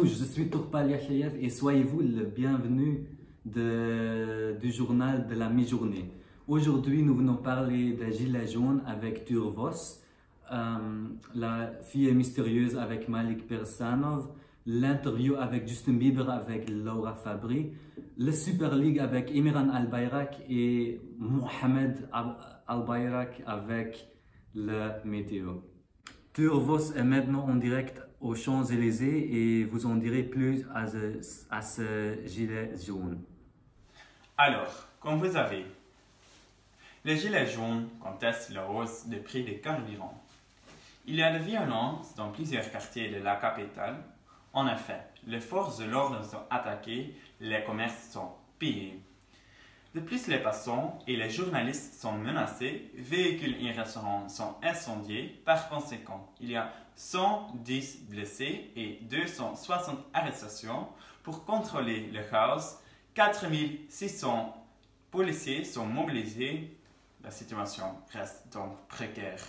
tous, je suis Tourpal Yachayev et soyez-vous le bienvenu du journal de la mi-journée. Aujourd'hui, nous venons parler des Gilets jaunes avec Turvos, la fille mystérieuse avec Malik Persanov, l'interview avec Justin Bieber avec Laura Fabri, la Super League avec Imiran Albayrak et Mohamed Albayrak avec le météo. Turvos est maintenant en direct aux Champs-Élysées et vous en direz plus à ce gilet jaune. Alors, comme vous savez, les gilets jaunes contestent la hausse des prix des carburants. Il y a de violence dans plusieurs quartiers de la capitale. En effet, les forces de l'ordre sont attaquées, les commerces sont pillés. De plus, les passants et les journalistes sont menacés, véhicules et restaurants sont incendiés. Par conséquent, il y a 110 blessés et 260 arrestations. Pour contrôler le chaos, 4600 policiers sont mobilisés. La situation reste donc précaire.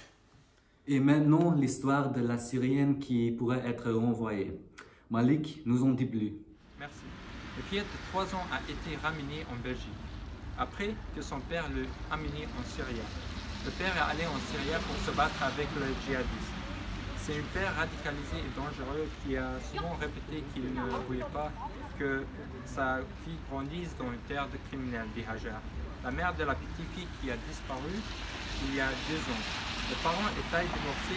Et maintenant, l'histoire de la Syrienne qui pourrait être renvoyée. Malik nous en dit plus. Merci. Le fillette de 3 ans a été ramené en Belgique, après que son père l'ait amené en Syrie. Le père est allé en Syrie pour se battre avec les djihadistes. C'est un père radicalisé et dangereux qui a souvent répété qu'il ne voulait pas que sa fille grandisse dans une terre de criminels, dit Hajar, la mère de la petite fille qui a disparu il y a 2 ans. Le parent était divorcé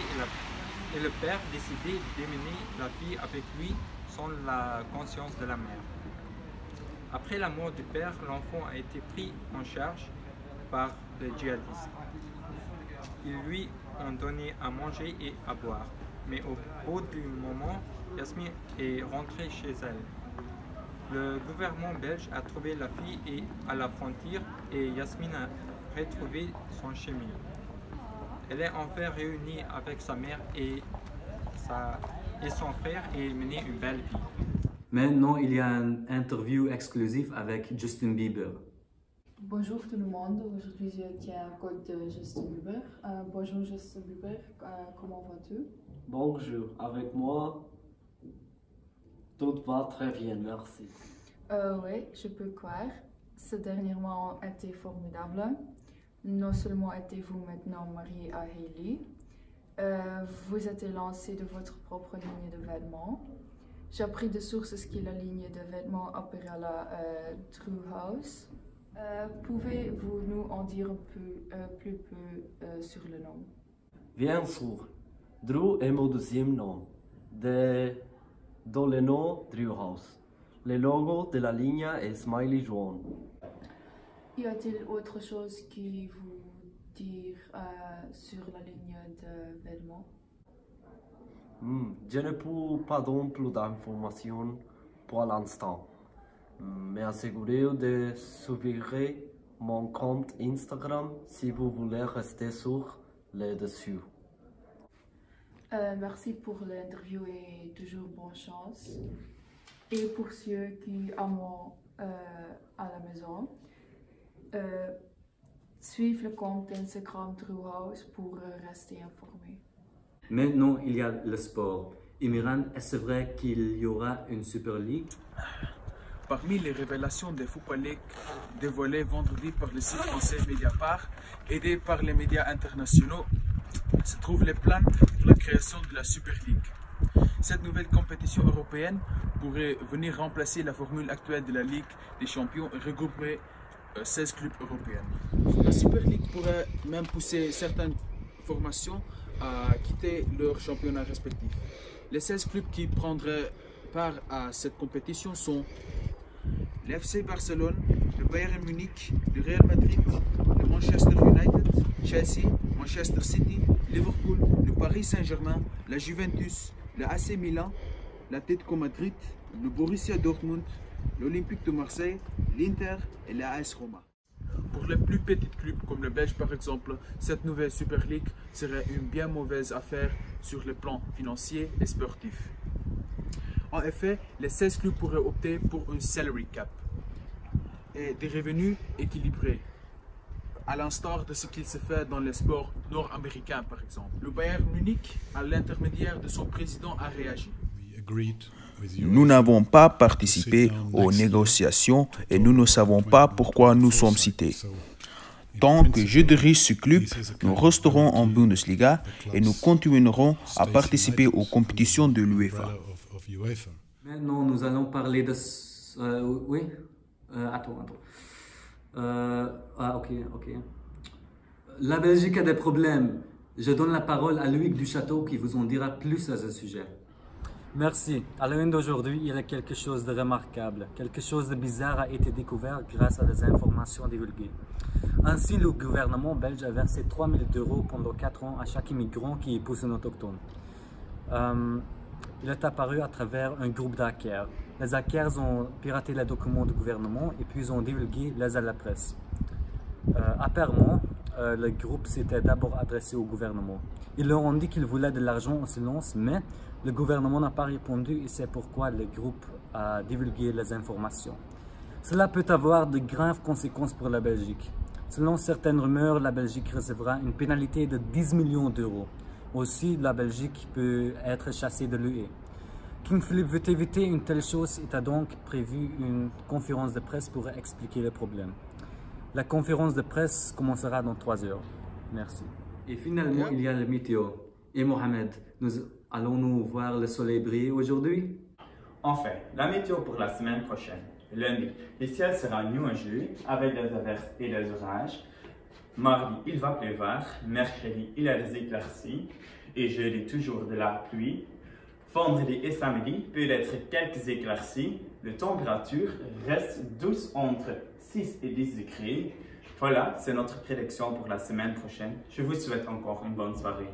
et le père décidait d'emmener la fille avec lui sans la conscience de la mère. Après la mort du père, l'enfant a été pris en charge par les djihadistes. Ils lui ont donné à manger et à boire. Mais au bout du moment, Yasmine est rentrée chez elle. Le gouvernement belge a trouvé la fille à la frontière et Yasmine a retrouvé son chemin. Elle est enfin réunie avec sa mère et son frère et mené une belle vie. Maintenant, il y a une interview exclusive avec Justin Bieber. Bonjour tout le monde, aujourd'hui je tiens compte de Justin Bieber. Bonjour Justin Bieber, comment vas-tu? Bonjour, avec moi, tout va très bien, merci. Oui, je peux croire. Ce dernier mois a été formidable. Non seulement êtes-vous maintenant marié à Hailey, vous êtes lancé de votre propre ligne de vêtements. J'ai appris de sources que la ligne de vêtements appellera la True House. Pouvez-vous nous en dire plus peu sur le nom? Bien sûr, Drew est mon deuxième nom, dans le nom Drew House. Le logo de la ligne est smiley jaune. Y a-t-il autre chose qui vous dire sur la ligne de vêtements? Je ne peux pas donner plus d'informations pour l'instant, mais assurez-vous de suivre mon compte Instagram si vous voulez rester sur le dessus. Merci pour l'interview et toujours bonne chance. Et pour ceux qui aiment à la maison, suivez le compte Instagram True House pour rester informé. Maintenant, il y a le sport. Imiran, est-ce vrai qu'il y aura une Super League? Parmi les révélations des Football League dévoilées vendredi par le site français Mediapart, aidé par les médias internationaux, se trouvent les plans pour la création de la Super League. Cette nouvelle compétition européenne pourrait venir remplacer la formule actuelle de la Ligue des Champions et regrouper 16 clubs européens. La Super League pourrait même pousser certaines formations à quitter leur championnat respectif. Les 16 clubs qui prendraient part à cette compétition sont l'FC Barcelone, le Bayern Munich, le Real Madrid, le Manchester United, Chelsea, Manchester City, Liverpool, le Paris Saint-Germain, la Juventus, le AC Milan, l'Atlético Madrid, le Borussia Dortmund, l'Olympique de Marseille, l'Inter et la AS Roma. Pour les plus petits clubs comme le Belge par exemple, cette nouvelle Super League serait une bien mauvaise affaire sur le plan financier et sportif. En effet, les 16 clubs pourraient opter pour une salary cap et des revenus équilibrés, à l'instar de ce qu'il se fait dans les sports nord-américains par exemple. Le Bayern Munich, à l'intermédiaire de son président, a réagi. Nous n'avons pas participé aux négociations et nous ne savons pas pourquoi nous sommes cités. Tant que je dirige ce club, nous resterons en Bundesliga et nous continuerons à participer aux compétitions de l'UEFA. Maintenant, nous allons parler de... oui attends. Ok. La Belgique a des problèmes. Je donne la parole à Loïc Duchâteau qui vous en dira plus à ce sujet. Merci. À la une d'aujourd'hui, il y a quelque chose de remarquable. Quelque chose de bizarre a été découvert grâce à des informations divulguées. Ainsi, le gouvernement belge a versé 3 000 € pendant 4 ans à chaque immigrant qui épouse un autochtone. Il est apparu à travers un groupe d'hackers. Les hackers ont piraté les documents du gouvernement et puis ont divulgué les à la presse. Apparemment, le groupe s'était d'abord adressé au gouvernement. Ils leur ont dit qu'ils voulaient de l'argent en silence, mais le gouvernement n'a pas répondu et c'est pourquoi le groupe a divulgué les informations. Cela peut avoir de graves conséquences pour la Belgique. Selon certaines rumeurs, la Belgique recevra une pénalité de 10 millions d'euros. Aussi, la Belgique peut être chassée de l'UE. King Philippe veut éviter une telle chose et a donc prévu une conférence de presse pour expliquer le problème. La conférence de presse commencera dans 3 heures. Merci. Et finalement, il y a le météo. Et Mohamed, allons-nous voir le soleil briller aujourd'hui? Enfin, la météo pour la semaine prochaine. Lundi, le ciel sera nuageux avec des averses et des orages. Mardi, il va pleuvoir. Mercredi, il y a des éclaircies. Et jeudi, toujours de la pluie. Vendredi et samedi, peut-être quelques éclaircies. La température reste douce entre 6 et 10 degrés. Voilà, c'est notre prédiction pour la semaine prochaine. Je vous souhaite encore une bonne soirée.